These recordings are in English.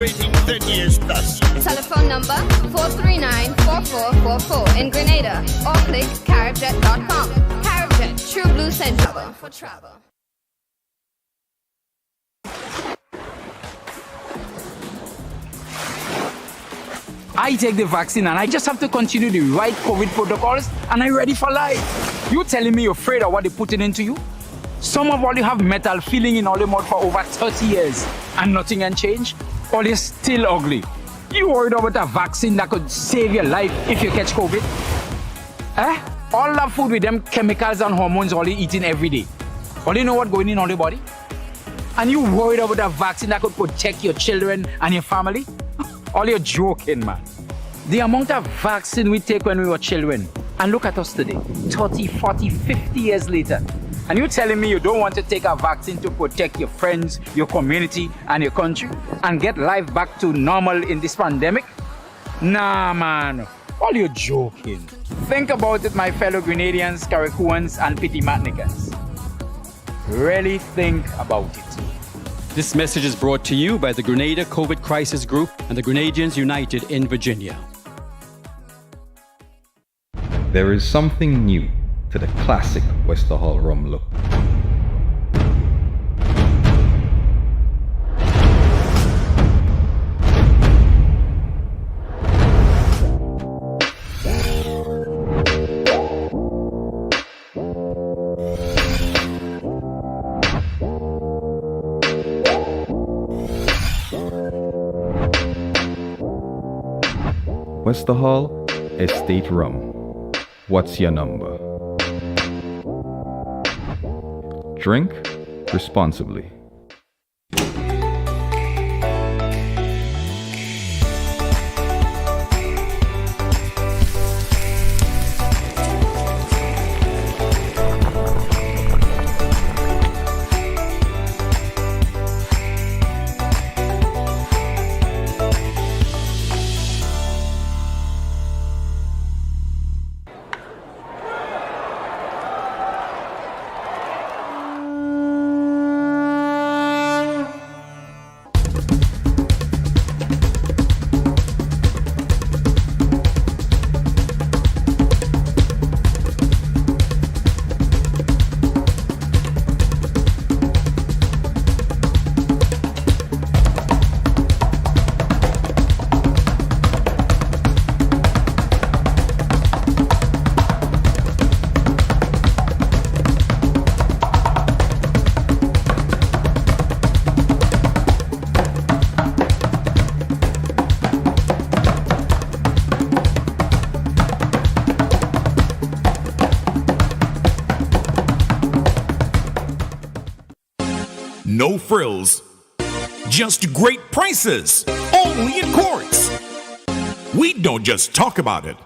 Rating 10 years plus. Telephone number 439-4444 in Grenada or click caribjet.com. Caribjet, True Blue Central for travel. I take the vaccine and I just have to continue the right COVID protocols and I'm ready for life. You telling me you're afraid of what they're putting into you? Some of all you have metal filling in all your mouth for over 30 years and nothing can change? Or you're still ugly? You worried about a vaccine that could save your life if you catch COVID? All that food with them chemicals and hormones all you eating every day. All you know what going in all your body? And you worried about a vaccine that could protect your children and your family? All you're joking, man. The amount of vaccine we take when we were children, and look at us today, 30, 40, 50 years later. And you're telling me you don't want to take a vaccine to protect your friends, your community, and your country, and get life back to normal in this pandemic? Nah, man. All you're joking. Think about it, my fellow Grenadians, Carriacouans, and Petit Martiniquans. Really think about it. This message is brought to you by the Grenada COVID Crisis Group and the Grenadians United in Virginia. There is something new to the classic Westerhall rum look. Westerhall Estate Rum. What's your number? Drink responsibly. No frills, just great prices, only at Quartz. We don't just talk about it,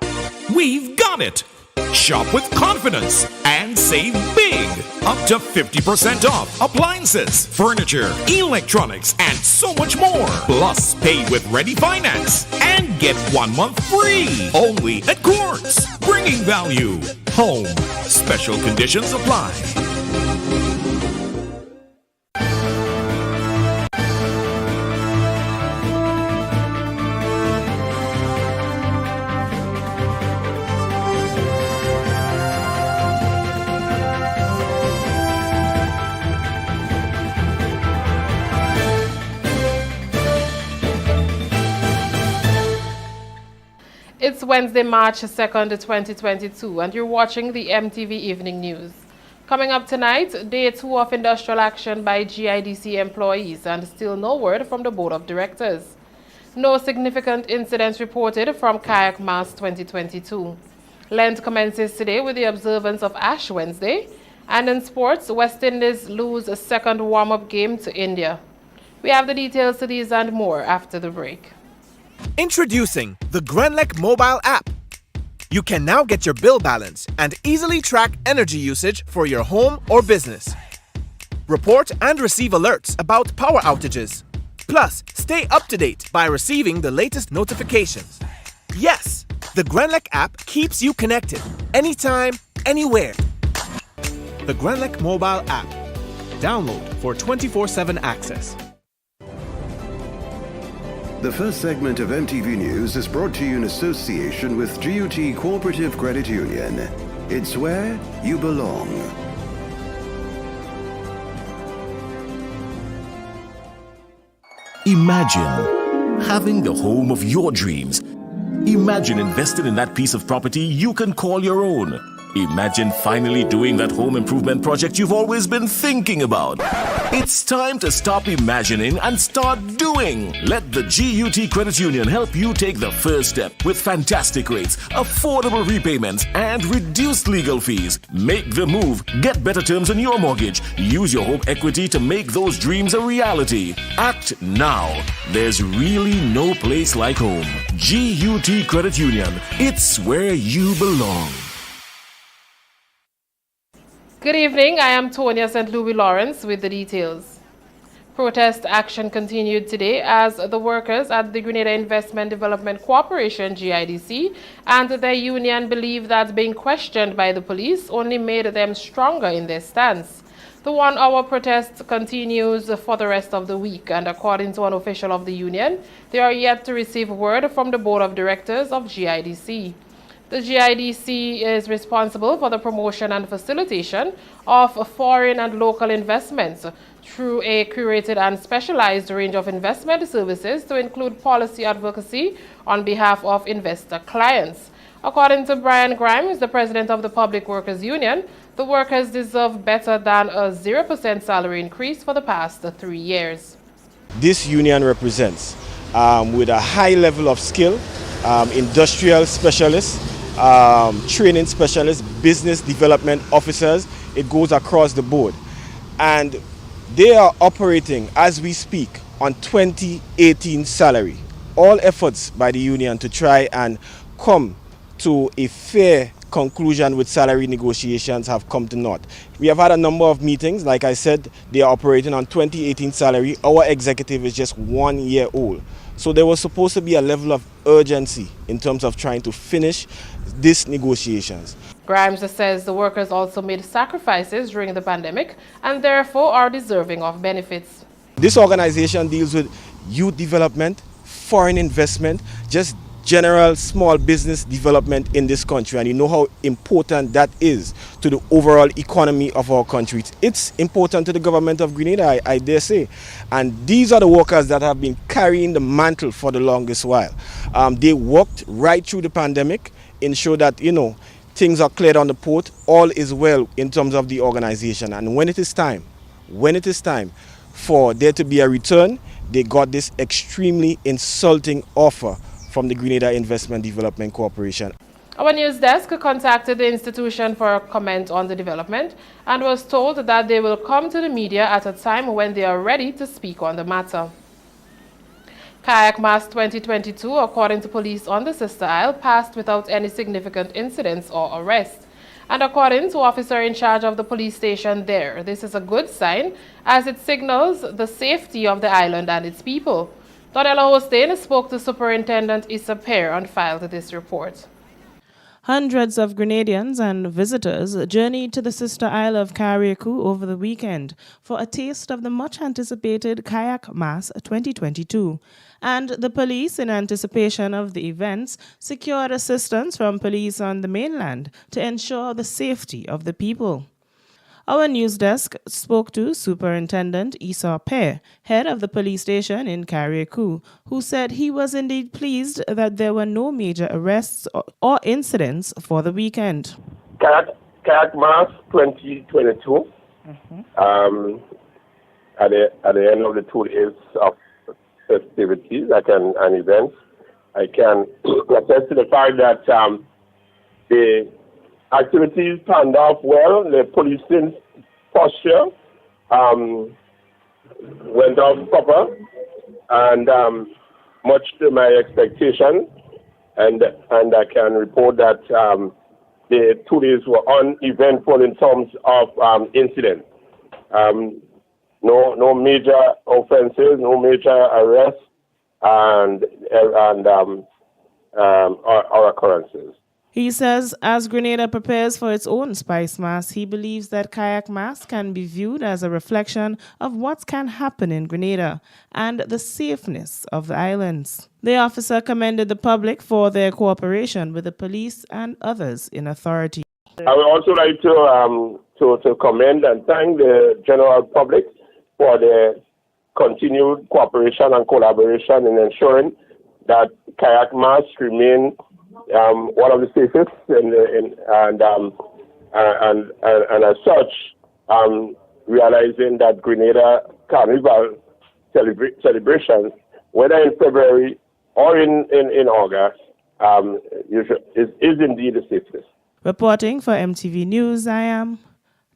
we've got it. Shop with confidence and save big. Up to 50% off appliances, furniture, electronics, and so much more. Plus, pay with ready finance and get 1 month free. Only at Quartz. Bringing value home. Special conditions apply. It's Wednesday, March 2nd, 2022, and you're watching the MTV Evening News. Coming up tonight, day 2 of industrial action by GIDC employees, and still no word from the Board of Directors. No significant incidents reported from Kayak Mass 2022. Lent commences today with the observance of Ash Wednesday, and in sports, West Indies lose a second warm-up game to India. We have the details to these and more after the break. Introducing the Grenlec mobile app. You can now get your bill balance and easily track energy usage for your home or business. Report and receive alerts about power outages. Plus, stay up to date by receiving the latest notifications. Yes, the Grenlec app keeps you connected anytime, anywhere. The Grenlec mobile app. Download for 24/7 access. The first segment of MTV News is brought to you in association with GUT Cooperative Credit Union. It's where you belong. Imagine having the home of your dreams. Imagine investing in that piece of property you can call your own. Imagine finally doing that home improvement project you've always been thinking about. It's time to stop imagining and start doing. Let the GUT Credit Union help you take the first step with fantastic rates, affordable repayments, and reduced legal fees. Make the move. Get better terms on your mortgage. Use your home equity to make those dreams a reality. Act now. There's really no place like home. GUT Credit Union. It's where you belong. Good evening, I am Tonya St. Louis Lawrence with the details. Protest action continued today as the workers at the Grenada Investment Development Corporation, GIDC, and their union believe that being questioned by the police only made them stronger in their stance. The one-hour protest continues for the rest of the week, and according to an official of the union, they are yet to receive word from the board of directors of GIDC. The GIDC is responsible for the promotion and facilitation of foreign and local investments through a curated and specialized range of investment services to include policy advocacy on behalf of investor clients. According to Brian Grimes, the president of the Public Workers Union, the workers deserve better than a 0% salary increase for the past 3 years. This union represents, with a high level of skill, industrial specialists, training specialists, business development officers. It goes across the board, and they are operating as we speak on 2018 salary. All efforts by the union to try and come to a fair conclusion with salary negotiations have come to naught. We have had a number of meetings. Like I said, they are operating on 2018 salary. Our executive is just 1 year old. So there was supposed to be a level of urgency in terms of trying to finish these negotiations. Grimes says the workers also made sacrifices during the pandemic and therefore are deserving of benefits. This organization deals with youth development, foreign investment, just general small business development in this country, and you know how important that is to the overall economy of our country. It's important to the government of Grenada, I dare say, and these are the workers that have been carrying the mantle for the longest while. They worked right through the pandemic, ensure that things are cleared on the port, all is well in terms of the organization, and when it is time for there to be a return, they got this extremely insulting offer from the Grenada Investment Development Corporation. Our news desk contacted the institution for a comment on the development and was told that they will come to the media at a time when they are ready to speak on the matter. Kayak Mass 2022, according to police on the Sister Isle, passed without any significant incidents or arrests. And according to officer in charge of the police station there, this is a good sign as it signals the safety of the island and its people. Donella Hostain spoke to Superintendent Issa Pear and filed this report. Hundreds of Grenadians and visitors journeyed to the sister isle of Carriacou over the weekend for a taste of the much-anticipated Kayak Mass 2022. And the police, in anticipation of the events, secured assistance from police on the mainland to ensure the safety of the people. Our news desk spoke to Superintendent Issa Pear, head of the police station in Carriacou, who said he was indeed pleased that there were no major arrests or incidents for the weekend. Kayak Mass 2022, at the end of the 2 days of festivities and events, I can attest to the fact that the activities panned out well. The policing posture went off proper and much to my expectation. And I can report that the 2 days were uneventful in terms of incidents. No major offenses, no major arrests, or occurrences. He says as Grenada prepares for its own Spice Mass, he believes that Kayak Mass can be viewed as a reflection of what can happen in Grenada and the safeness of the islands. The officer commended the public for their cooperation with the police and others in authority. I would also like to commend and thank the general public for their continued cooperation and collaboration in ensuring that Kayak Mass remain one of the safest, and as such, realizing that Grenada Carnival celebrations, whether in February or in August, is indeed the safest. Reporting for MTV News, I am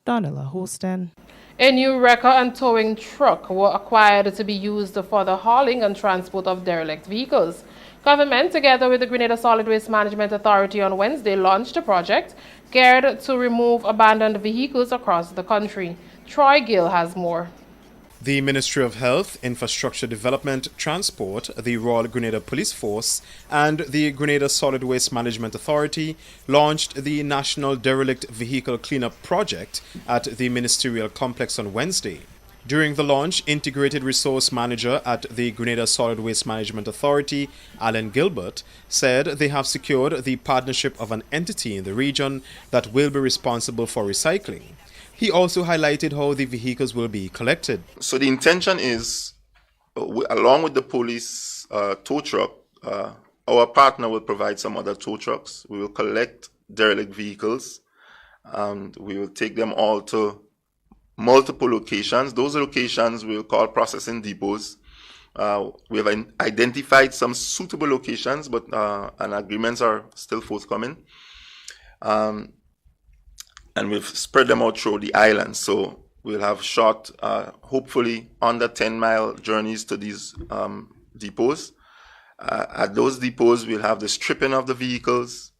Donella Hostin. A new wrecker and towing truck were acquired to be used for the hauling and transport of derelict vehicles. Government, together with the Grenada Solid Waste Management Authority on Wednesday, launched a project geared to remove abandoned vehicles across the country. Troy Gill has more. The Ministry of Health, Infrastructure Development, Transport, the Royal Grenada Police Force, and the Grenada Solid Waste Management Authority launched the National Derelict Vehicle Cleanup Project at the Ministerial Complex on Wednesday. During the launch, Integrated Resource Manager at the Grenada Solid Waste Management Authority, Alan Gilbert, said they have secured the partnership of an entity in the region that will be responsible for recycling. He also highlighted how the vehicles will be collected. So the intention is, along with the police tow truck, our partner will provide some other tow trucks. We will collect derelict vehicles and we will take them all to multiple locations. Those locations we'll call processing depots. We have identified some suitable locations, but and agreements are still forthcoming. And we've spread them out through the island. So we'll have short, hopefully under 10-mile journeys to these depots. At those depots, we'll have the stripping of the vehicles.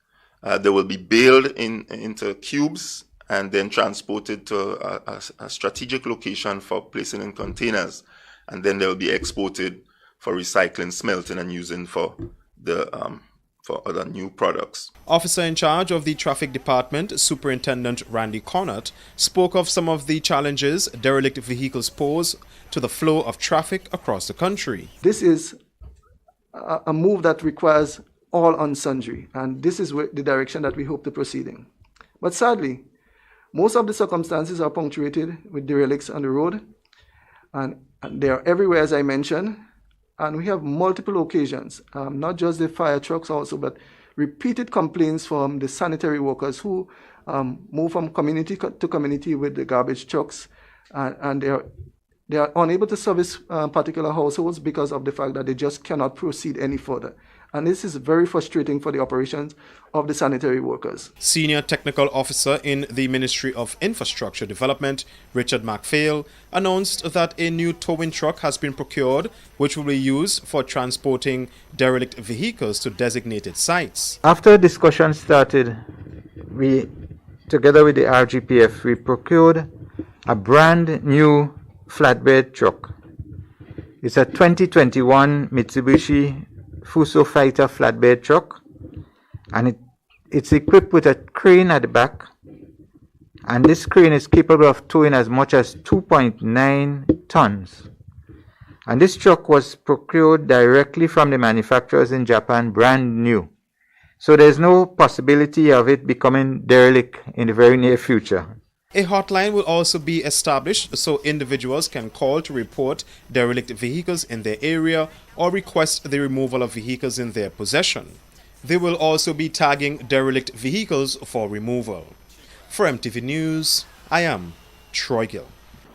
They will be baled into cubes and then transported to a strategic location for placing in containers. And then they will be exported for recycling, smelting, and using for other new products. Officer in charge of the Traffic Department, Superintendent Randy Connaught, spoke of some of the challenges derelict vehicles pose to the flow of traffic across the country. This is a move that requires all and sundry, and this is the direction that we hope to proceed in. But sadly, most of the circumstances are punctuated with derelicts on the road, and they are everywhere, as I mentioned. And we have multiple occasions, not just the fire trucks also, but repeated complaints from the sanitary workers who move from community to community with the garbage trucks, and they are unable to service particular households because of the fact that they just cannot proceed any further. And this is very frustrating for the operations of the sanitary workers. Senior Technical Officer in the Ministry of Infrastructure Development, Richard MacPhail, announced that a new towing truck has been procured, which will be used for transporting derelict vehicles to designated sites. After discussion started, we, together with the RGPF, we procured a brand new flatbed truck. It's a 2021 Mitsubishi Fuso Fighter flatbed truck, and it's equipped with a crane at the back, and this crane is capable of towing as much as 2.9 tons. And this truck was procured directly from the manufacturers in Japan, brand new. So there's no possibility of it becoming derelict in the very near future. A hotline will also be established so individuals can call to report derelict vehicles in their area or request the removal of vehicles in their possession. They will also be tagging derelict vehicles for removal. For MTV News, I am Troy Gill.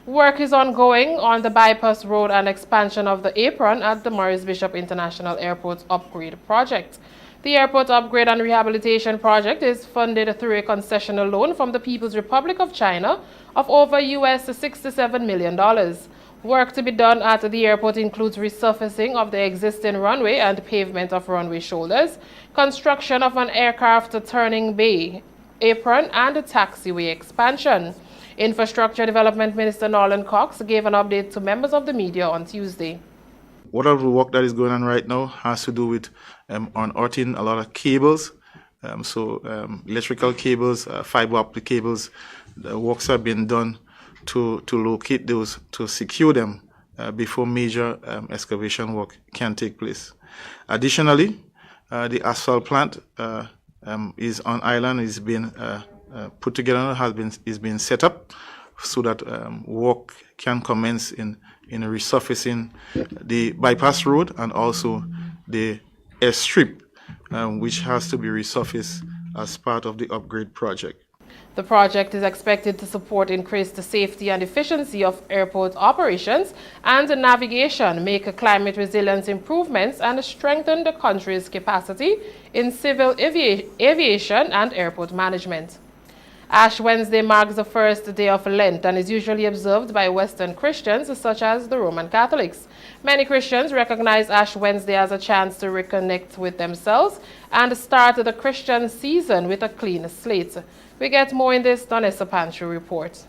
Work is ongoing on the bypass road and expansion of the apron at the Maurice Bishop International Airport upgrade project. The airport upgrade and rehabilitation project is funded through a concessional loan from the People's Republic of China of over $67 million. Work to be done at the airport includes resurfacing of the existing runway and pavement of runway shoulders, construction of an aircraft turning bay, apron, and a taxiway expansion. Infrastructure Development Minister Nolan Cox gave an update to members of the media on Tuesday. What of the work that is going on right now has to do with unearthing a lot of cables Electrical cables, fiber optic cables, the works have been done to locate those, to secure them before major excavation work can take place. Additionally, the asphalt plant is on island, is being put together, is being set up so that work can commence in resurfacing the bypass road and also the airstrip, which has to be resurfaced as part of the upgrade project. The project is expected to support increased safety and efficiency of airport operations and navigation, make climate resilience improvements, and strengthen the country's capacity in civil aviation and airport management. Ash Wednesday marks the first day of Lent and is usually observed by Western Christians such as the Roman Catholics. Many Christians recognize Ash Wednesday as a chance to reconnect with themselves and start the Christian season with a clean slate. We get more in this Donessa Pantry report.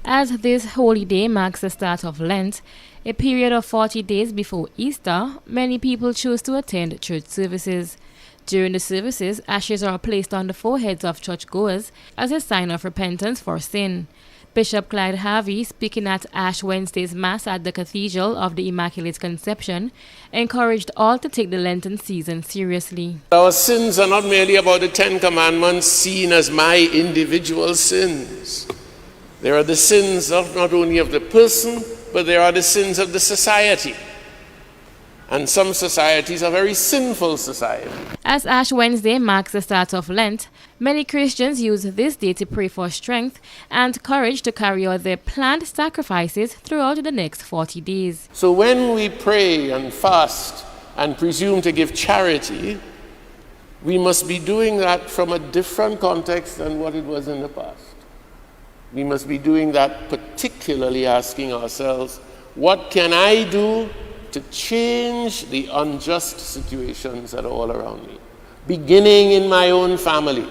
As this holy day marks the start of Lent, a period of 40 days before Easter, many people choose to attend church services. During the services, ashes are placed on the foreheads of churchgoers as a sign of repentance for sin. Bishop Clyde Harvey, speaking at Ash Wednesday's Mass at the Cathedral of the Immaculate Conception, encouraged all to take the Lenten season seriously. Our sins are not merely about the 10 Commandments seen as my individual sins. There are the sins of not only of the person, but there are the sins of the society. And some societies are very sinful societies. As Ash Wednesday marks the start of Lent, many Christians use this day to pray for strength and courage to carry out their planned sacrifices throughout the next 40 days. So when we pray and fast and presume to give charity, we must be doing that from a different context than what it was in the past. We must be doing that particularly asking ourselves, what can I do to change the unjust situations that are all around me, beginning in my own family?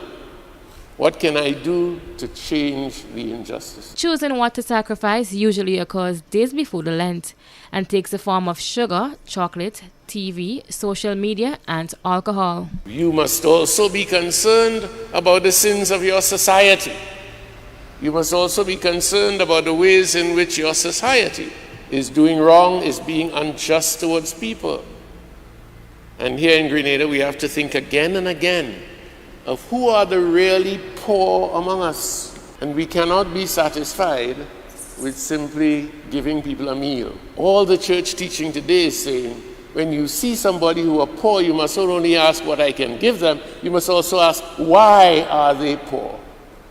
What can I do to change the injustice? Choosing what to sacrifice usually occurs days before the Lent and takes the form of sugar, chocolate, TV, social media, and alcohol. You must also be concerned about the sins of your society. You must also be concerned about the ways in which your society is doing wrong, is being unjust towards people. And here in Grenada, we have to think again and again of who are the really poor among us. And we cannot be satisfied with simply giving people a meal. All the church teaching today is saying, when you see somebody who are poor, you must not only ask what I can give them, you must also ask, why are they poor?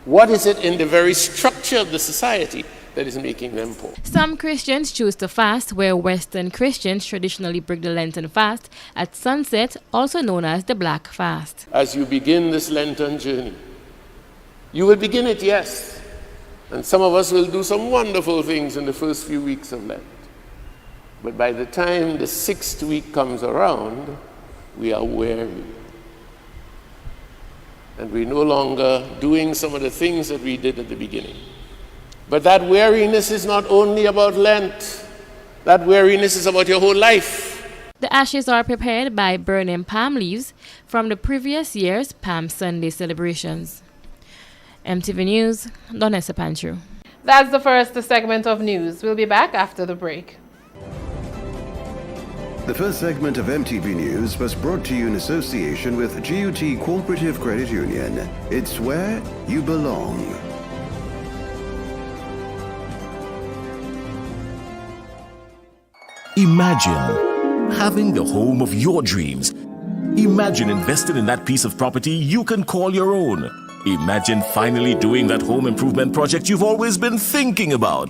What is it in the very structure of the society that is making them poor? Some Christians choose to fast, where Western Christians traditionally break the Lenten fast at sunset, also known as the Black Fast. As you begin this Lenten journey, you will begin it, yes, and some of us will do some wonderful things in the first few weeks of Lent. But by the time the 6th week comes around, we are weary. And we're no longer doing some of the things that we did at the beginning. But that weariness is not only about Lent. That weariness is about your whole life. The ashes are prepared by burning palm leaves from the previous year's Palm Sunday celebrations. MTV News, Donessa Pantry. That's the first segment of news. We'll be back after the break. The first segment of MTV News was brought to you in association with GUT Cooperative Credit Union. It's where you belong. Imagine having the home of your dreams. Imagine investing in that piece of property you can call your own. Imagine finally doing that home improvement project you've always been thinking about.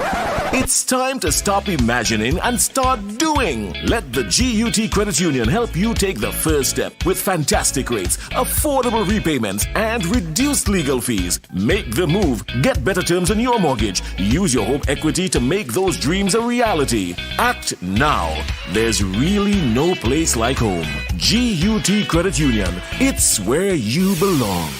It's time to stop imagining and start doing. Let the GUT Credit Union help you take the first step with fantastic rates, affordable repayments, and reduced legal fees. Make the move. Get better terms on your mortgage. Use your home equity to make those dreams a reality. Act now. There's really no place like home. GUT Credit Union. It's where you belong.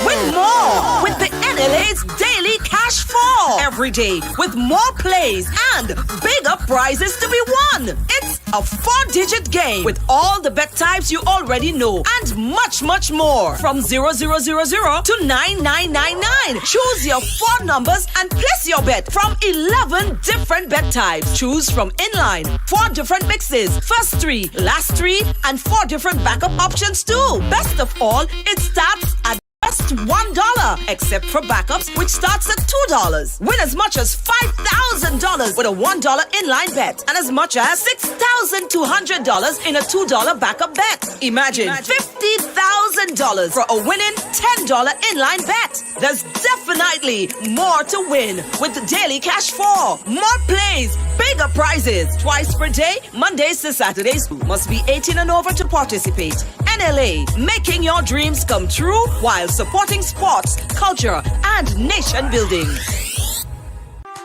Win more with the NLA's Daily Cash 4. every day with more plays and bigger prizes to be won. It's a 4-digit game with all the bet types you already know and much, much more. From 0000 to 9999. Choose your 4 numbers and place your bet from 11 different bet types. Choose from inline, 4 different mixes, first 3, last 3, and 4 different backup options too. Best of all, it starts at just $1, except for backups, which starts at $2. Win as much as $5,000 with a $1 inline bet and as much as $6,200 in a $2 backup bet. Imagine $50,000 for a winning $10 inline bet. There's definitely more to win with the Daily Cash 4. More plays, bigger prizes, twice per day, Mondays to Saturdays. Must be 18 and over to participate. NLA, making your dreams come true while supporting sports, culture, and nation building.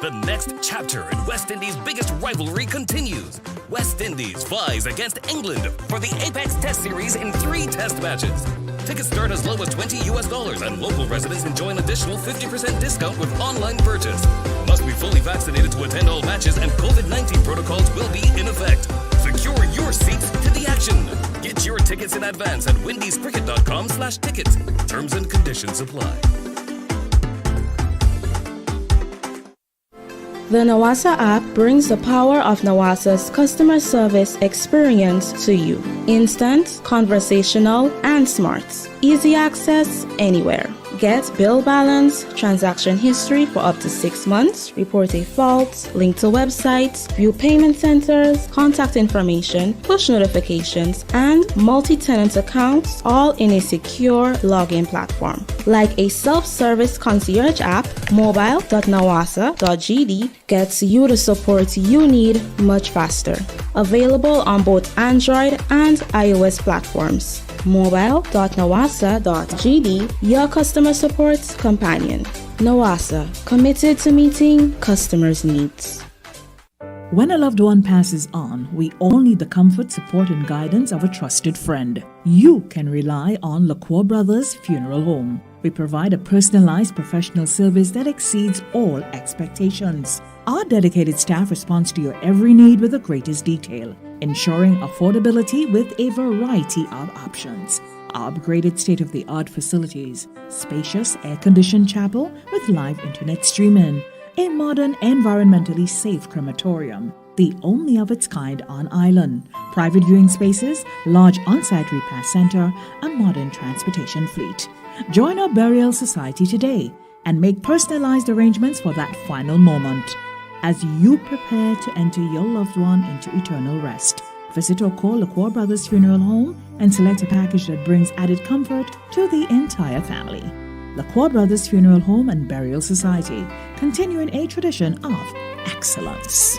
The next chapter in West Indies' biggest rivalry continues. West Indies flies against England for the Apex Test Series in 3 test matches. Tickets start as low as $20 and local residents enjoy an additional 50% discount with online purchase. Must be fully vaccinated to attend all matches and COVID-19 protocols will be in effect. Secure your seats to the action. Get your tickets in advance at windiescricket.com/tickets. Terms and conditions apply. The Nawasa app brings the power of Nawasa's customer service experience to you. Instant, conversational, and smart. Easy access anywhere. Get bill balance, transaction history for up to 6 months, report a fault, link to websites, view payment centers, contact information, push notifications, and multi-tenant accounts, all in a secure login platform. Like a self-service concierge app, mobile.nawasa.gd gets you the support you need much faster. Available on both Android and iOS platforms. mobile.nawasa.gd, your customer support companion. Nawasa, committed to meeting customers' needs. When a loved one passes on, we all need the comfort, support, and guidance of a trusted friend. You can rely on LaCour Brothers Funeral Home. We provide a personalized professional service that exceeds all expectations. Our dedicated staff responds to your every need with the greatest detail, ensuring affordability with a variety of options. Our upgraded state-of-the-art facilities, spacious air-conditioned chapel with live internet streaming, a modern, environmentally safe crematorium, the only of its kind on island, private viewing spaces, large on-site repast center, a modern transportation fleet. Join our burial society today and make personalized arrangements for that final moment. As you prepare to enter your loved one into eternal rest, visit or call LaCour Brothers Funeral Home and select a package that brings added comfort to the entire family. LaCour Brothers Funeral Home and Burial Society, continuing a tradition of excellence.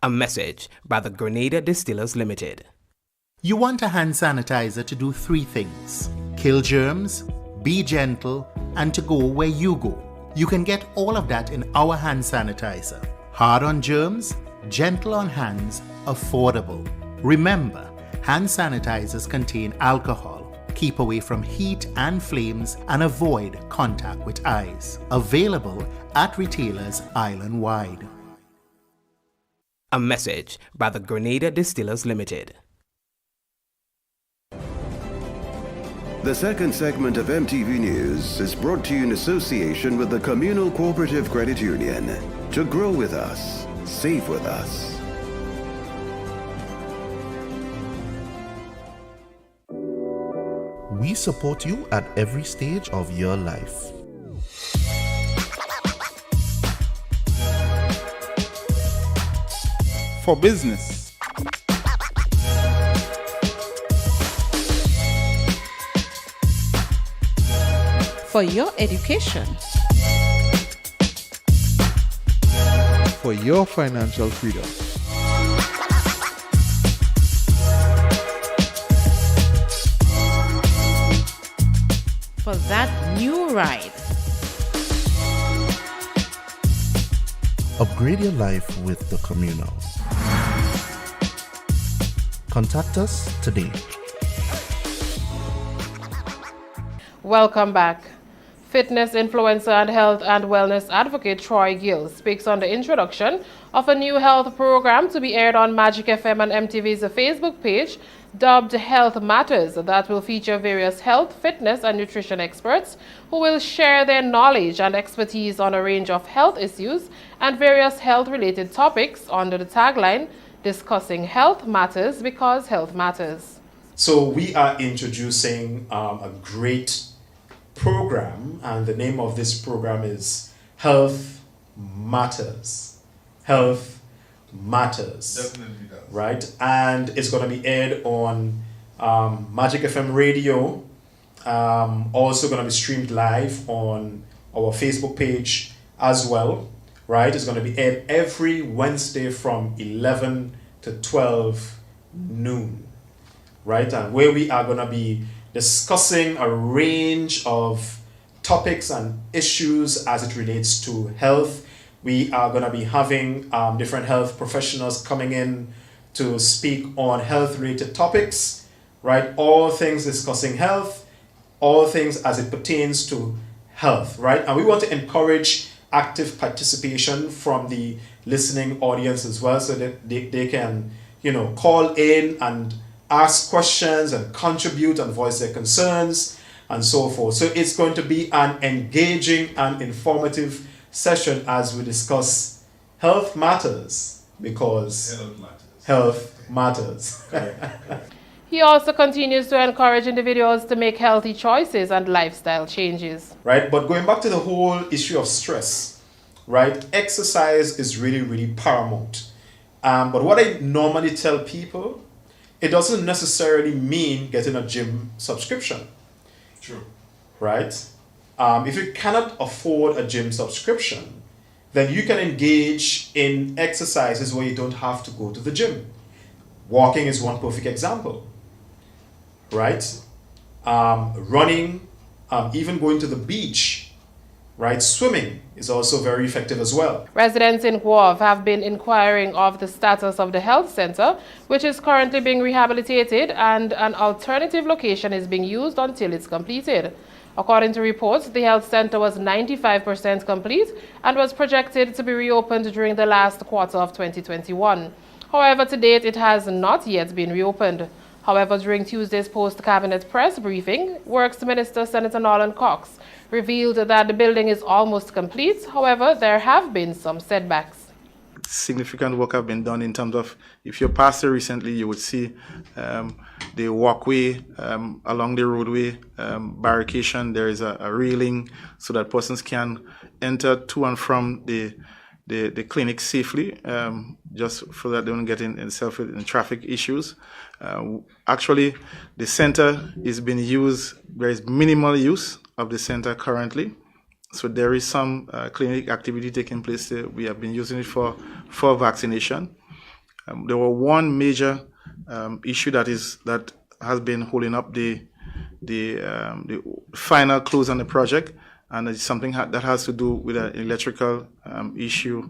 A message by the Grenada Distillers Limited. You want a hand sanitizer to do 3 things: kill germs, be gentle, and to go where you go. You can get all of that in our hand sanitizer. Hard on germs, gentle on hands, affordable. Remember, hand sanitizers contain alcohol. Keep away from heat and flames and avoid contact with eyes. Available at retailers island-wide. A message by the Grenada Distillers Limited. The second segment of MTV News is brought to you in association with the Communal Cooperative Credit Union. To grow with us, save with us. We support you at every stage of your life. For business, For your education, for your financial freedom, for that new ride. Upgrade your life with the Communal. Contact us today. Welcome back. Fitness influencer and health and wellness advocate Troy Gill speaks on the introduction of a new health program to be aired on Magic FM and MTV's Facebook page dubbed Health Matters that will feature various health, fitness and nutrition experts who will share their knowledge and expertise on a range of health issues and various health-related topics under the tagline Discussing Health Matters because Health Matters. So we are introducing a great program, and the name of this program is Health Matters. Health Matters. Definitely does. Right? And it's going to be aired on Magic FM Radio. Also going to be streamed live on our Facebook page as well. Right? It's going to be aired every Wednesday from 11 to 12 noon. Right? And where we are going to be discussing a range of topics and issues as it relates to health. We are going to be having different health professionals coming in to speak on health-related topics, right? All things discussing health, all things as it pertains to health, right? And we want to encourage active participation from the listening audience as well, so that they can, call in and ask questions and contribute and voice their concerns and so forth. So it's going to be an engaging and informative session as we discuss health matters because health matters. He also continues to encourage individuals to make healthy choices and lifestyle changes. Right, but going back to the whole issue of stress, right, exercise is really, really paramount. But what I normally tell people, it doesn't necessarily mean getting a gym subscription. True. Right? If you cannot afford a gym subscription, then you can engage in exercises where you don't have to go to the gym. Walking is one perfect example. Right? Running, even going to the beach, right? Swimming is also very effective as well. Residents in Guav have been inquiring of the status of the health center, which is currently being rehabilitated, and an alternative location is being used until it's completed. According to reports, the health center was 95% complete and was projected to be reopened during the last quarter of 2021. However, to date, it has not yet been reopened. However, during Tuesday's post-cabinet press briefing, Works Minister Senator Nolan Cox revealed that the building is almost complete. However, there have been some setbacks. Significant work have been done in terms of, if you passed there recently, you would see the walkway along the roadway, barricade. There is a railing so that persons can enter to and from the clinic safely, just so that they don't get in traffic issues. Actually, the center is being used. There is minimal use of the center currently, so there is some clinic activity taking place there. We have been using it for vaccination. There were one major issue that has been holding up the final close on the project, and it's something that has to do with an electrical issue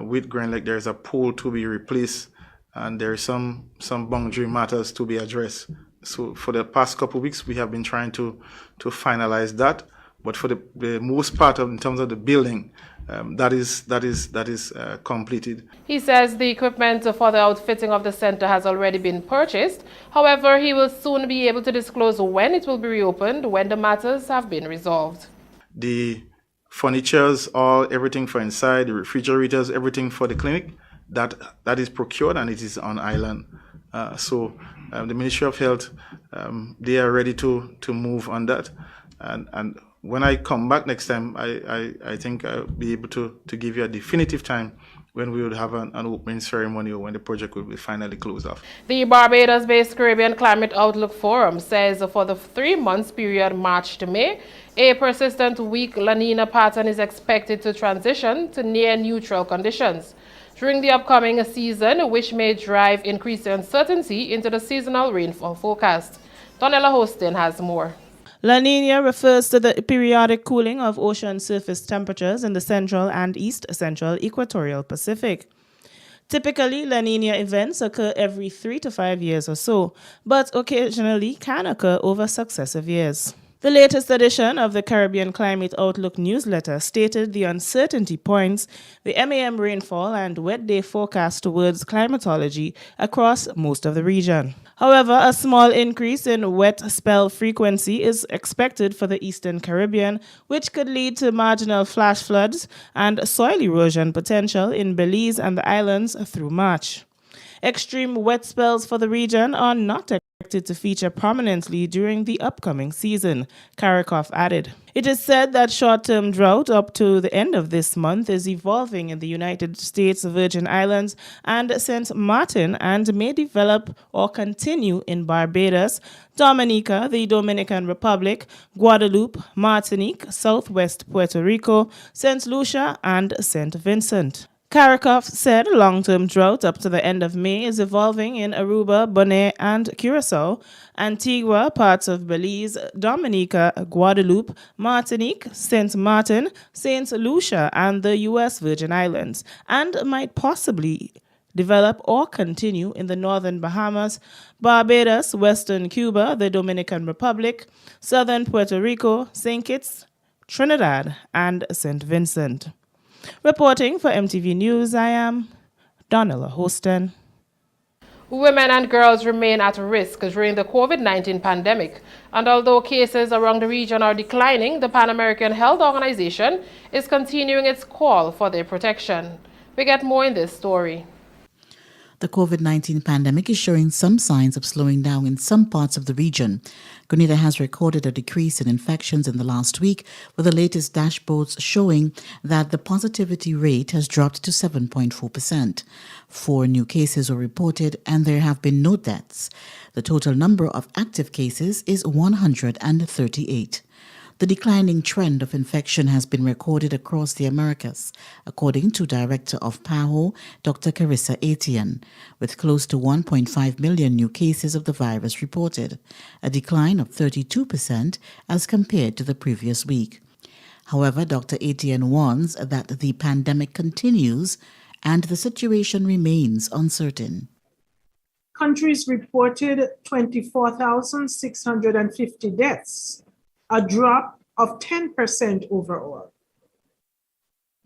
with Grand Lake. There is a pole to be replaced, and there is some boundary matters to be addressed. So for the past couple of weeks, we have been trying to finalize that. But for the most part, in terms of the building, that is completed. He says the equipment for the outfitting of the center has already been purchased. However, he will soon be able to disclose when it will be reopened, when the matters have been resolved. The furnitures, everything for inside, the refrigerators, everything for the clinic, that is procured and it is on island. So the Ministry of Health, they are ready to move on that. And when I come back next time, I think I'll be able to give you a definitive time when we would have an opening ceremony or when the project will be finally closed off. The Barbados-based Caribbean Climate Outlook Forum says for the 3 months period March to May, a persistent weak La Nina pattern is expected to transition to near neutral conditions during the upcoming season, which may drive increased uncertainty into the seasonal rainfall forecast. Donella Hostin has more. La Nina refers to the periodic cooling of ocean surface temperatures in the central and east central equatorial Pacific. Typically, La Nina events occur every 3 to 5 years or so, but occasionally can occur over successive years. The latest edition of the Caribbean Climate Outlook newsletter stated the uncertainty points the MAM rainfall and wet day forecast towards climatology across most of the region. However, a small increase in wet spell frequency is expected for the Eastern Caribbean, which could lead to marginal flash floods and soil erosion potential in Belize and the islands through March. Extreme wet spells for the region are not expected to feature prominently during the upcoming season, Karakoff added. It is said that short-term drought up to the end of this month is evolving in the United States Virgin Islands and St. Martin and may develop or continue in Barbados, Dominica, the Dominican Republic, Guadeloupe, Martinique, Southwest Puerto Rico, St. Lucia, and St. Vincent. Karakoff said long-term drought up to the end of May is evolving in Aruba, Bonaire, and Curacao, Antigua, parts of Belize, Dominica, Guadeloupe, Martinique, St. Martin, St. Lucia, and the U.S. Virgin Islands, and might possibly develop or continue in the northern Bahamas, Barbados, western Cuba, the Dominican Republic, southern Puerto Rico, St. Kitts, Trinidad, and St. Vincent. Reporting for MTV News, I am Donella Hoston. Women and girls remain at risk during the COVID-19 pandemic, and although cases around the region are declining, the Pan American Health Organization is continuing its call for their protection. We get more in this story. The COVID-19 pandemic is showing some signs of slowing down in some parts of the region. Grenada has recorded a decrease in infections in the last week, with the latest dashboards showing that the positivity rate has dropped to 7.4%. 4 new cases were reported and there have been no deaths. The total number of active cases is 138. The declining trend of infection has been recorded across the Americas, according to Director of PAHO, Dr. Carissa Etienne, with close to 1.5 million new cases of the virus reported, a decline of 32% as compared to the previous week. However, Dr. Etienne warns that the pandemic continues and the situation remains uncertain. Countries reported 24,650 deaths, a drop of 10% overall.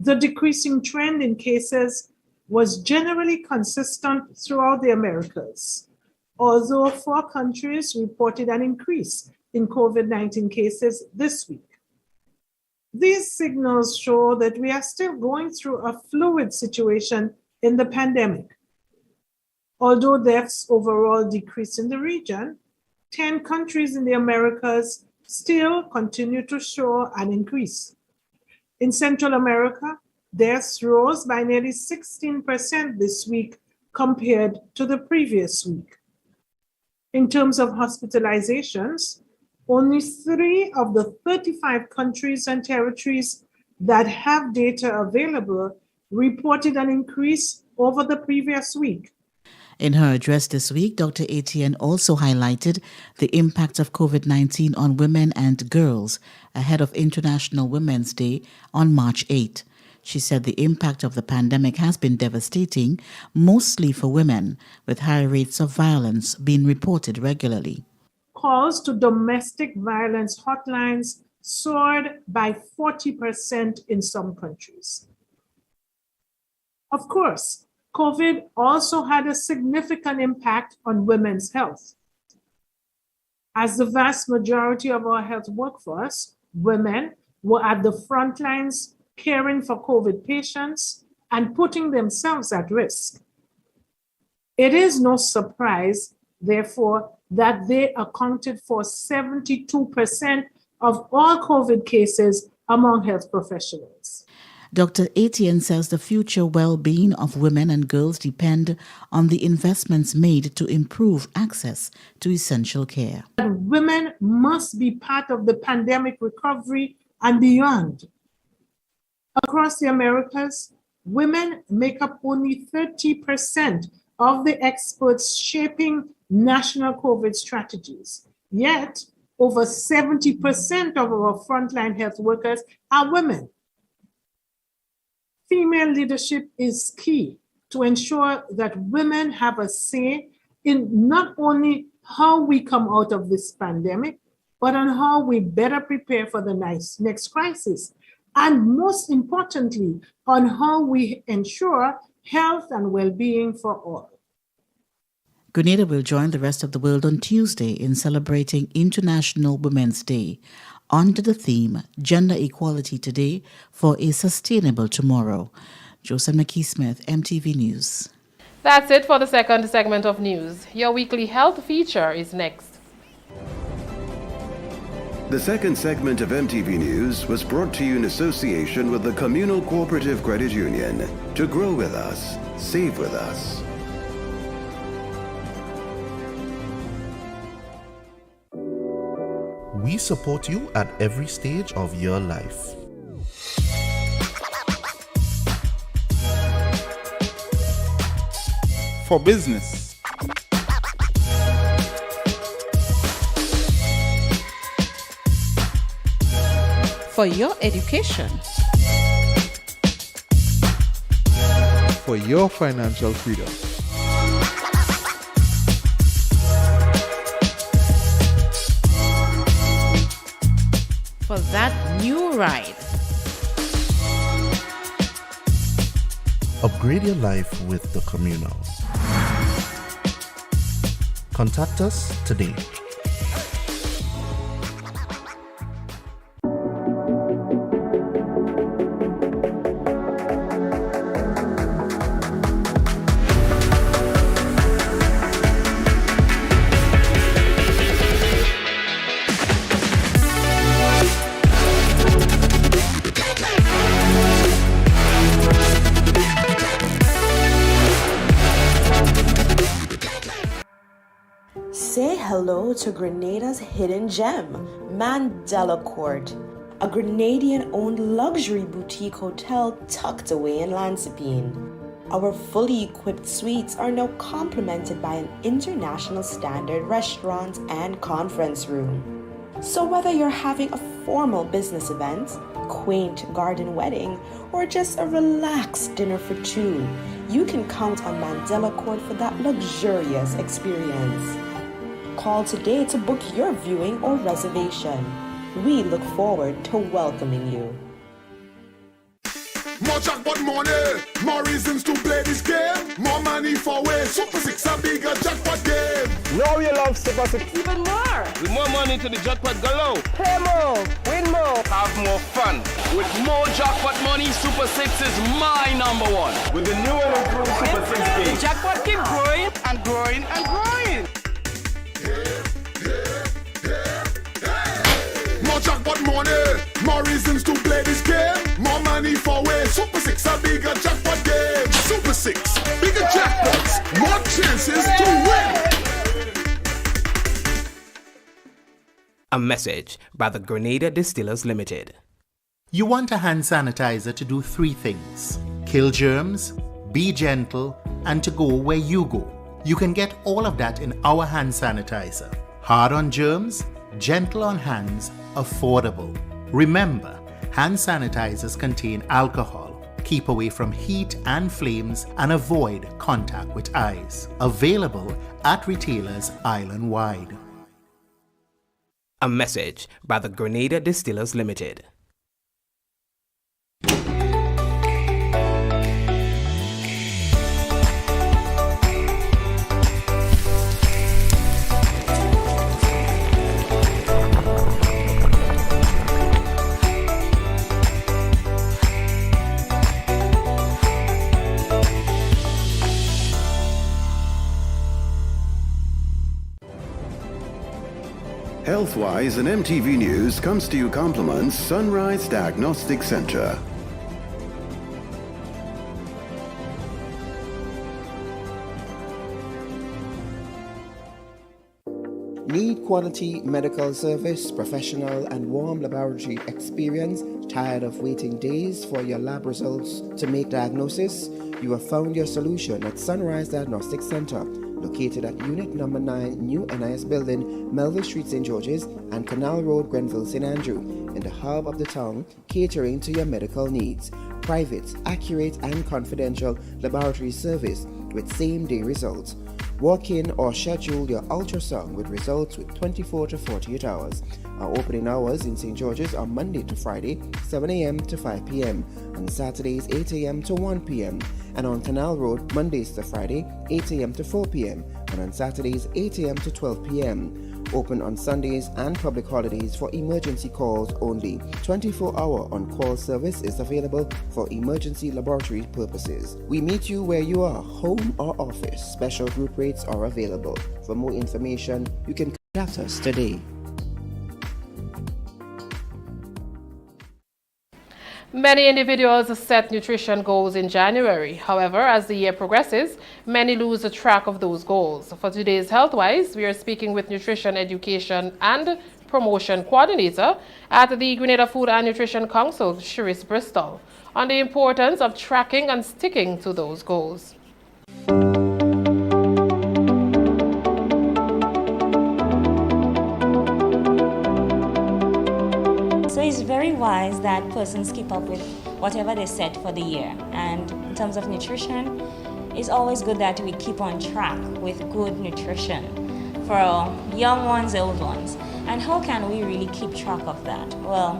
The decreasing trend in cases was generally consistent throughout the Americas, although 4 countries reported an increase in COVID-19 cases this week. These signals show that we are still going through a fluid situation in the pandemic. Although deaths overall decreased in the region, 10 countries in the Americas still continue to show an increase. In Central America, deaths rose by nearly 16% this week compared to the previous week. In terms of hospitalizations, only 3 of the 35 countries and territories that have data available reported an increase over the previous week. In her address this week, Dr. Etienne also highlighted the impact of COVID-19 on women and girls ahead of International Women's Day on March 8. She said the impact of the pandemic has been devastating, mostly for women, with high rates of violence being reported regularly. Calls to domestic violence hotlines soared by 40% in some countries. Of course, COVID also had a significant impact on women's health. As the vast majority of our health workforce, women were at the front lines caring for COVID patients and putting themselves at risk. It is no surprise, therefore, that they accounted for 72% of all COVID cases among health professionals. Dr. Etienne says the future well-being of women and girls depend on the investments made to improve access to essential care. Women must be part of the pandemic recovery and beyond. Across the Americas, women make up only 30% of the experts shaping national COVID strategies. Yet, over 70% of our frontline health workers are women. Female leadership is key to ensure that women have a say in not only how we come out of this pandemic, but on how we better prepare for the next crisis. And most importantly, on how we ensure health and well-being for all. Grenada will join the rest of the world on Tuesday in celebrating International Women's Day under the theme Gender Equality Today for a Sustainable Tomorrow. Joseph McKee-Smith, MTV News. That's it for the second segment of news. Your weekly health feature is next. The second segment of MTV News was brought to you in association with the Communal Cooperative Credit Union. To grow with us, save with us. We support you at every stage of your life. For business. For your education. For your financial freedom. For that new ride. Upgrade your life with the Communal. Contact us today. Say hello to Grenada's hidden gem, Mandela Court, a Grenadian-owned luxury boutique hotel tucked away in Lansipine. Our fully equipped suites are now complemented by an international standard restaurant and conference room. So whether you're having a formal business event, quaint garden wedding, or just a relaxed dinner for two, you can count on Mandela Court for that luxurious experience. Call today to book your viewing or reservation. We look forward to welcoming you. More jackpot money, more reasons to play this game. More money for way, Super 6 a bigger jackpot game. Now you love Super 6 even more. With more money to the jackpot galore. Play more, win more, have more fun. With more jackpot money, Super 6 is my number one. With the new and improved Super 6 game. The jackpot keep growing and growing and growing. More jackpot money, more reasons to play this game. More money for way, Super 6 a bigger jackpot game. Super 6, bigger jackpots, more chances to win. A message by the Grenada Distillers Limited. You want a hand sanitizer to do three things: kill germs, be gentle, and to go where you go. You can get all of that in our hand sanitizer. Hard on germs, gentle on hands, affordable. Remember, hand sanitizers contain alcohol. Keep away from heat and flames and avoid contact with eyes. Available at retailers island-wide. A message by the Grenada Distillers Limited. Health-wise, and MTV News comes to you compliments Sunrise Diagnostic Center. Need quality medical service, professional and warm laboratory experience? Tired of waiting days for your lab results to make diagnosis? You have found your solution at Sunrise Diagnostic Center, located at Unit Number 9, New NIS Building, Melville Street, St. George's, and Canal Road, Grenville, St. Andrew, in the hub of the town, catering to your medical needs. private, accurate, and confidential laboratory service with same-day results. Walk in or schedule your ultrasound with results with 24 to 48 hours. Our opening hours in St. George's are Monday to Friday, 7 a.m. to 5 p.m. On Saturdays, 8 a.m. to 1 p.m. And on Canal Road, Mondays to Friday, 8 a.m. to 4 p.m. And on Saturdays, 8 a.m. to 12 p.m. Open on Sundays and public holidays for emergency calls only. 24-hour on-call service is available for emergency laboratory purposes. We meet you where you are, home or office. Special group rates are available. For more information, you can contact us today. Many individuals set nutrition goals in January. However, as the year progresses, many lose track of those goals. For today's Healthwise, we are speaking with Nutrition Education and Promotion Coordinator at the Grenada Food and Nutrition Council, Cherise Bristol, on the importance of tracking and sticking to those goals. So it's very wise that persons keep up with whatever they set for the year. And in terms of nutrition, it's always good that we keep on track with good nutrition for young ones, old ones. And how can we really keep track of that? Well,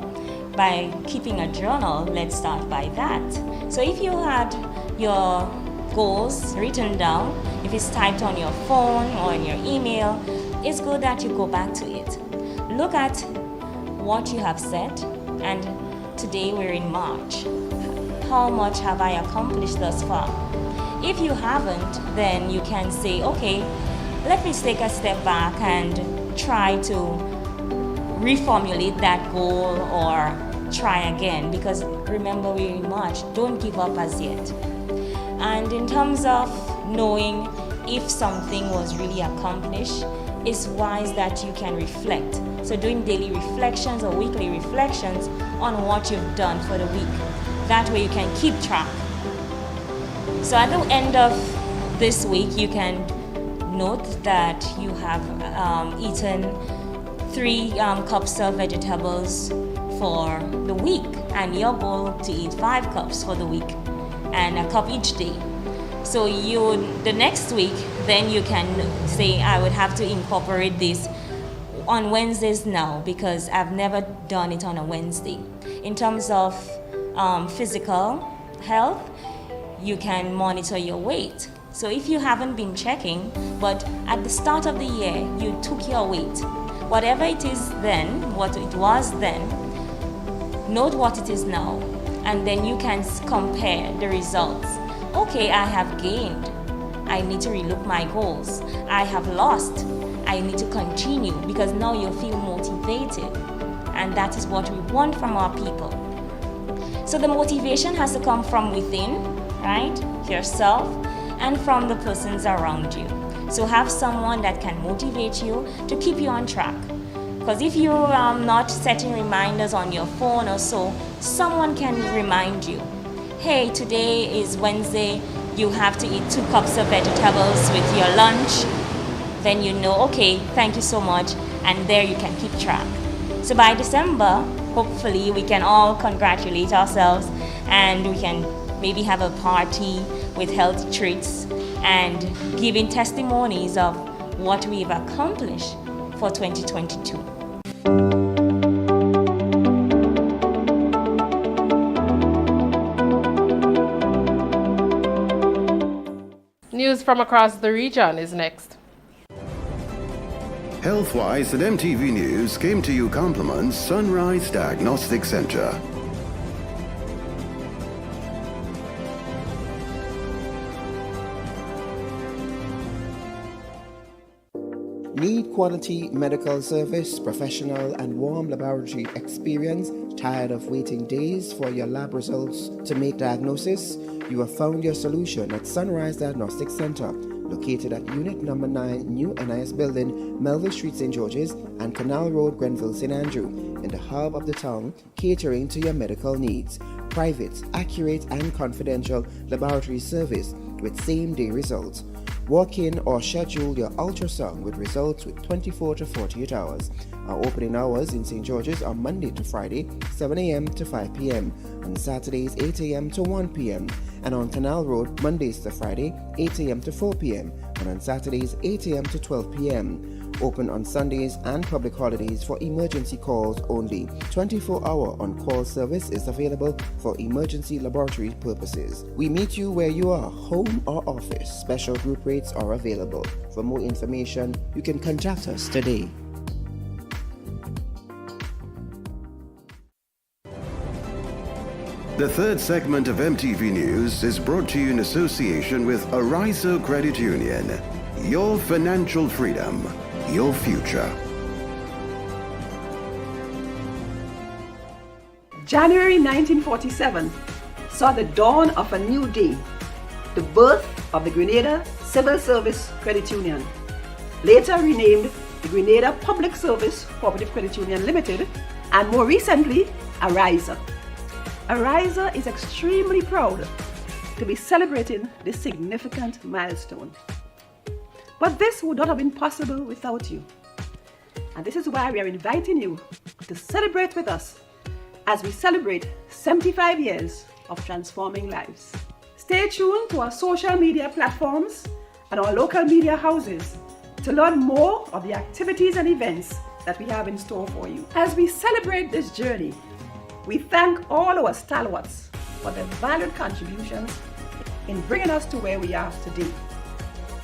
by keeping a journal, let's start by that. So if you had your goals written down, if it's typed on your phone or in your email, it's good that you go back to it. Look at what you have set, and today we're in March. How much have I accomplished thus far? If you haven't, then you can say, okay, let me take a step back and try to reformulate that goal or try again, because remember we're in March. Don't give up as yet. And in terms of knowing if something was really accomplished, it's wise that you can reflect. So doing daily reflections or weekly reflections on what you've done for the week. That way you can keep track. So at the end of this week, you can note that you have eaten 3 cups of vegetables for the week, and your goal to eat 5 cups for the week and a cup each day. So the next week, then you can say, I would have to incorporate this on Wednesdays now, because I've never done it on a Wednesday. In terms of physical health, you can monitor your weight. So if you haven't been checking, but at the start of the year, you took your weight, whatever it is then, what it was then, note what it is now, and then you can compare the results. Okay, I have gained. I need to relook my goals. I have lost. I need to continue, because now you feel motivated. And that is what we want from our people. So the motivation has to come from within, right? Yourself, and from the persons around you. So have someone that can motivate you to keep you on track. Because if you're not setting reminders on your phone or so, someone can remind you. Hey, today is Wednesday, you have to eat 2 cups of vegetables with your lunch. Then you know, okay, thank you so much, and there you can keep track. So by December, hopefully we can all congratulate ourselves, and we can maybe have a party with healthy treats and giving testimonies of what we've accomplished for 2022. News from across the region is next. Healthwise at MTV News came to you compliments Sunrise Diagnostic Center. Need quality medical service, professional and warm laboratory experience? Tired of waiting days for your lab results to make diagnosis? You have found your solution at Sunrise Diagnostic Center, located at Unit Number 9, New NIS Building, Melville Street, St. George's, and Canal Road, Grenville, St. Andrew, in the hub of the town, catering to your medical needs. Private, accurate, and confidential laboratory service with same-day results. Walk in or schedule your ultrasound with results with 24 to 48 hours. Our opening hours in St. George's are Monday to Friday, 7 a.m. to 5 p.m. On Saturdays, 8 a.m. to 1 p.m. And on Canal Road, Mondays to Friday, 8 a.m. to 4 p.m. And on Saturdays, 8 a.m. to 12 p.m. Open on Sundays and public holidays for emergency calls only. 24-hour on-call service is available for emergency laboratory purposes. We meet you where you are, home or office. Special group rates are available. For more information, you can contact us today. The third segment of MTV News is brought to you in association with Arizo Credit Union. Your financial freedom, your future. January 1947 saw the dawn of a new day, the birth of the Grenada Civil Service Credit Union, later renamed the Grenada Public Service Cooperative Credit Union Limited, and more recently, Arizo. Arizo is extremely proud to be celebrating this significant milestone. But this would not have been possible without you. And this is why we are inviting you to celebrate with us as we celebrate 75 years of transforming lives. Stay tuned to our social media platforms and our local media houses to learn more of the activities and events that we have in store for you. As we celebrate this journey, we thank all our stalwarts for their valued contributions in bringing us to where we are today.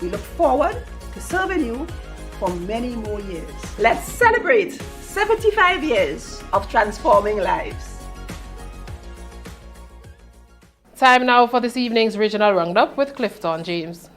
We look forward to serving you for many more years. Let's celebrate 75 years of transforming lives. Time now for this evening's regional roundup with Clifton James.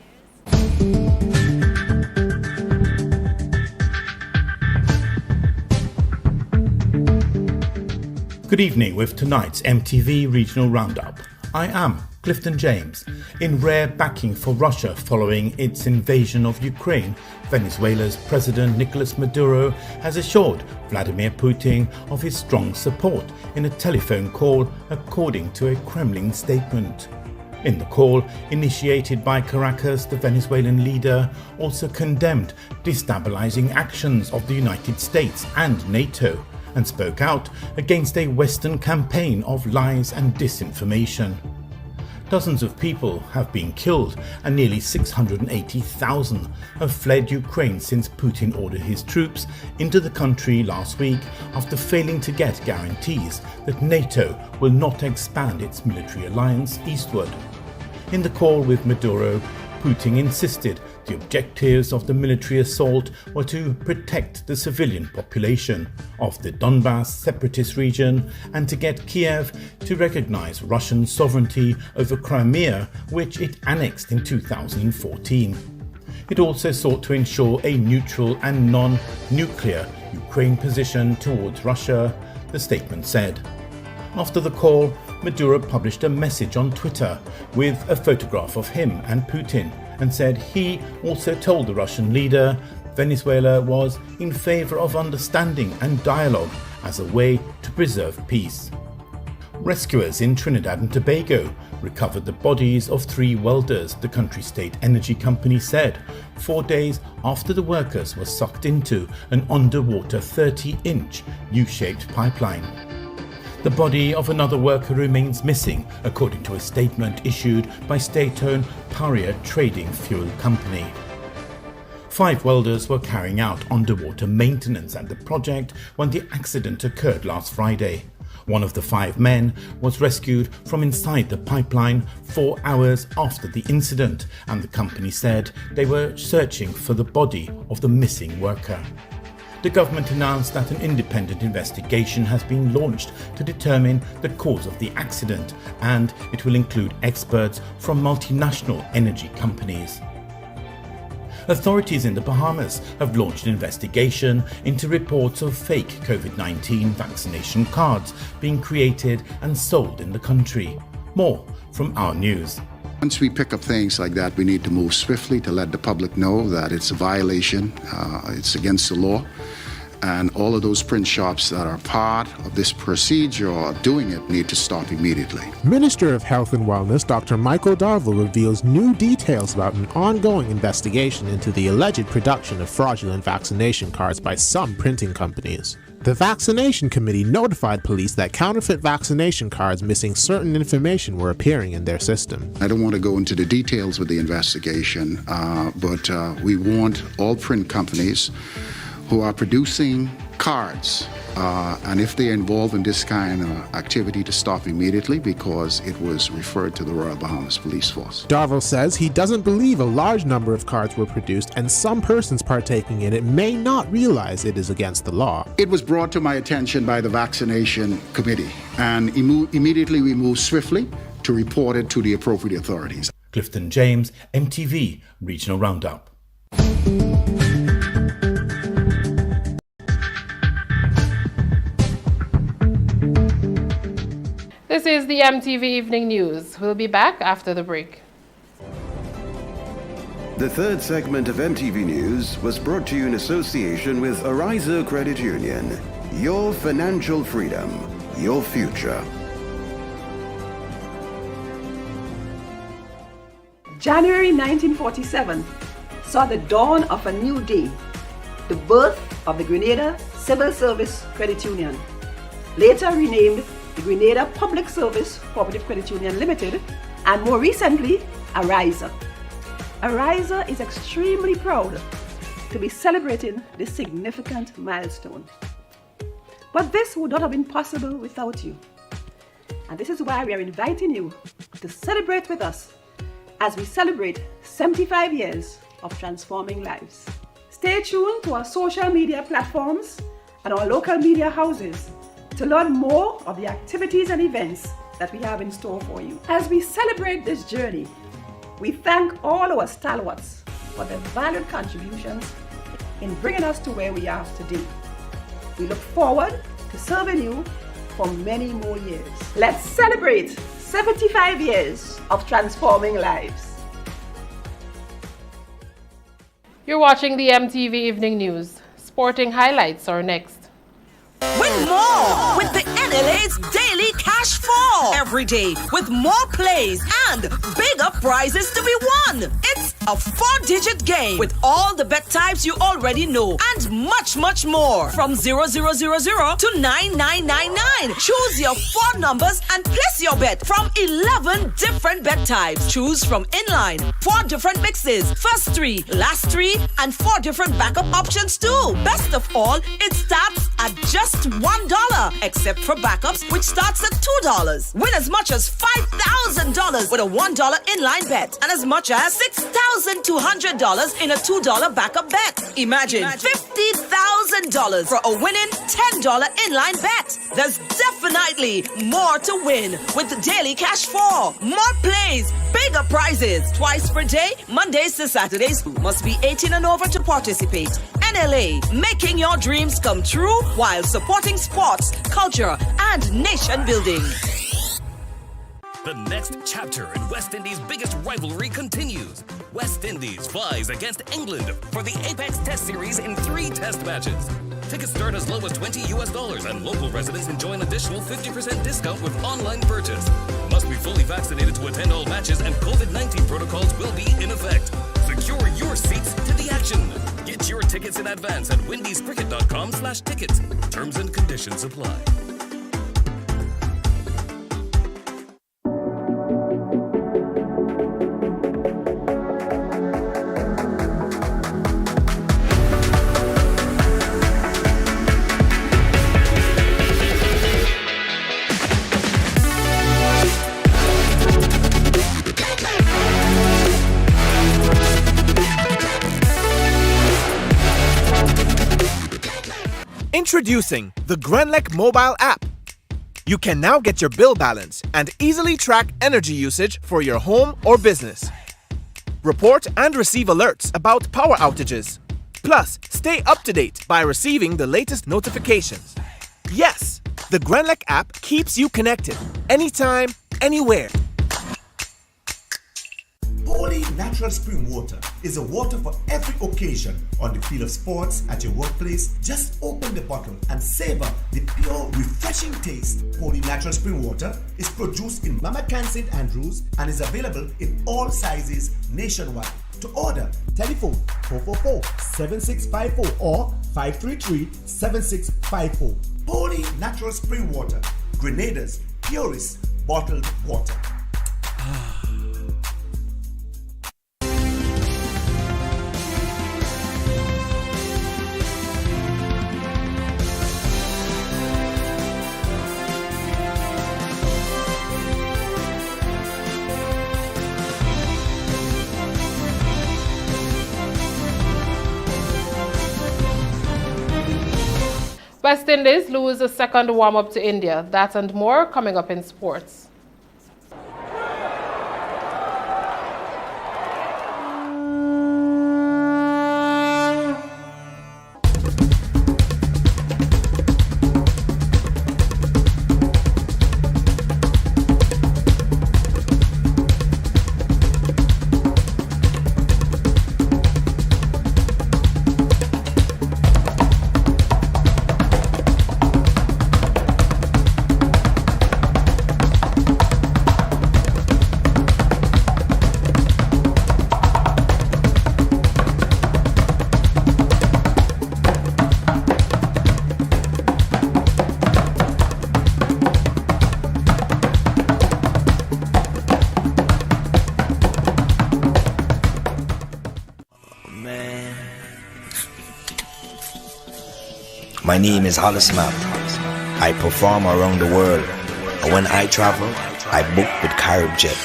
Good evening with tonight's MTV Regional Roundup. I am Clifton James. In rare backing for Russia following its invasion of Ukraine, Venezuela's President Nicolas Maduro has assured Vladimir Putin of his strong support in a telephone call, according to a Kremlin statement. In the call, initiated by Caracas, the Venezuelan leader also condemned destabilizing actions of the United States and NATO, and spoke out against a Western campaign of lies and disinformation. Dozens of people have been killed and nearly 680,000 have fled Ukraine since Putin ordered his troops into the country last week after failing to get guarantees that NATO will not expand its military alliance eastward. In the call with Maduro, Putin insisted the objectives of the military assault were to protect the civilian population of the Donbas separatist region and to get Kiev to recognize Russian sovereignty over Crimea, which it annexed in 2014. It also sought to ensure a neutral and non-nuclear Ukraine position towards Russia, the statement said. After the call, Maduro published a message on Twitter with a photograph of him and Putin and said he also told the Russian leader Venezuela was in favor of understanding and dialogue as a way to preserve peace. Rescuers in Trinidad and Tobago recovered the bodies of 3 welders, the country's state energy company said, 4 days after the workers were sucked into an underwater 30-inch U-shaped pipeline. The body of another worker remains missing, according to a statement issued by state-owned Paria Trading Fuel Company. 5 welders were carrying out underwater maintenance at the project when the accident occurred last Friday. One of the 5 men was rescued from inside the pipeline 4 hours after the incident, and the company said they were searching for the body of the missing worker. The government announced that an independent investigation has been launched to determine the cause of the accident, and it will include experts from multinational energy companies. Authorities in the Bahamas have launched an investigation into reports of fake COVID-19 vaccination cards being created and sold in the country. More from our news. Once we pick up things like that, we need to move swiftly to let the public know that it's a violation, it's against the law, And all of those print shops that are part of this procedure or doing it need to stop immediately. Minister of Health and Wellness Dr. Michael Darville reveals new details about an ongoing investigation into the alleged production of fraudulent vaccination cards by some printing companies. The Vaccination Committee notified police that counterfeit vaccination cards missing certain information were appearing in their system. I don't want to go into the details with the investigation, but we want all print companies who are producing cards, and if they're involved in this kind of activity, to stop immediately because it was referred to the Royal Bahamas Police Force. Darville says he doesn't believe a large number of cards were produced, and some persons partaking in it may not realize it is against the law. It was brought to my attention by the Vaccination Committee, and immediately we moved swiftly to report it to the appropriate authorities. Clifton James, MTV Regional Roundup. This is the MTV Evening News. We'll be back after the break. The third segment of MTV News was brought to you in association with Ariza Credit Union. Your financial freedom, your future. January 1947 saw the dawn of a new day, the birth of the Grenada Civil Service Credit Union, later renamed the Grenada Public Service Cooperative Credit Union Limited, and more recently, Ariza. Ariza is extremely proud to be celebrating this significant milestone. But this would not have been possible without you. And this is why we are inviting you to celebrate with us as we celebrate 75 years of transforming lives. Stay tuned to our social media platforms and our local media houses to learn more of the activities and events that we have in store for you. As we celebrate this journey, we thank all our stalwarts for their valued contributions in bringing us to where we are today. We look forward to serving you for many more years. Let's celebrate 75 years of transforming lives. You're watching the MTV Evening News. Sporting highlights are next. Win more with the NLA's Daily Cash 4 every day with more plays and bigger prizes to be won. It's a 4-digit game with all the bet types you already know and much, much more. From 0000 to 9999. Choose your 4 numbers and place your bet from 11 different bet types. Choose from inline, 4 different mixes, first 3, last 3, and 4 different backup options too. Best of all, it starts at just $1, except for backups, which starts at $2. Win as much as $5,000 with a $1 inline bet and as much as $6,200 in a $2 backup bet. Imagine $50,000 for a winning $10 inline bet. There's definitely more to win with the Daily Cash 4. More plays, bigger prizes, twice per day, Mondays to Saturdays. Must be 18 and over to participate. NLA, making your dreams come true while supporting sports, culture, and nation building. The next chapter in West Indies' biggest rivalry continues. West Indies flies against England for the Apex Test Series in 3 test matches. Tickets start as low as $20 and local residents enjoy an additional 50% discount with online purchase. Must be fully vaccinated to attend all matches and COVID-19 protocols will be in effect. Secure your seats to the action. Get your tickets in advance at windiescricket.com/tickets. Terms and conditions apply. Introducing the Grenlec mobile app. You can now get your bill balance and easily track energy usage for your home or business. Report and receive alerts about power outages. Plus, stay up to date by receiving the latest notifications. Yes, the Grenlec app keeps you connected anytime, anywhere. Holy Natural Spring Water is a water for every occasion. On the field of sports, at your workplace, just open the bottle and savor the pure, refreshing taste. Holy Natural Spring Water is produced in Mama Can St. Andrews and is available in all sizes nationwide. To order, telephone 444-7654 or 533-7654. Holy Natural Spring Water, Grenada's purest bottled water. West Indies lose a second warm-up to India. That and more coming up in sports. My name is Hollis Map. I perform around the world. And when I travel, I book with CaribJet.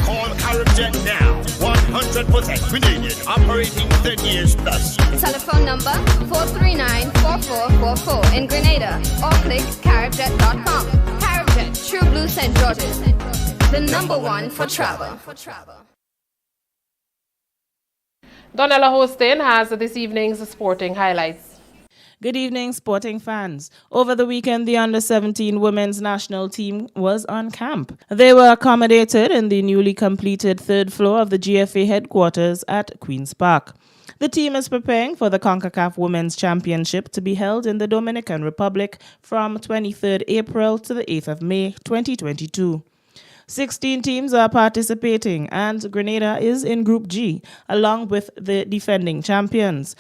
Call CaribJet now. 100% Grenadian, operating 10 years plus. Telephone number 439-4444 in Grenada or click caribjet.com. CaribJet, True Blue St. George's. The number one for travel. Donella Hostin has this evening's sporting highlights. Good evening, sporting fans. Over the weekend, the Under-17 women's national team was on camp. They were accommodated in the newly completed third floor of the GFA headquarters at Queen's Park. The team is preparing for the CONCACAF Women's Championship to be held in the Dominican Republic from 23rd April to the 8th of May 2022. 16 teams are participating and Grenada is in Group G along with the defending champions.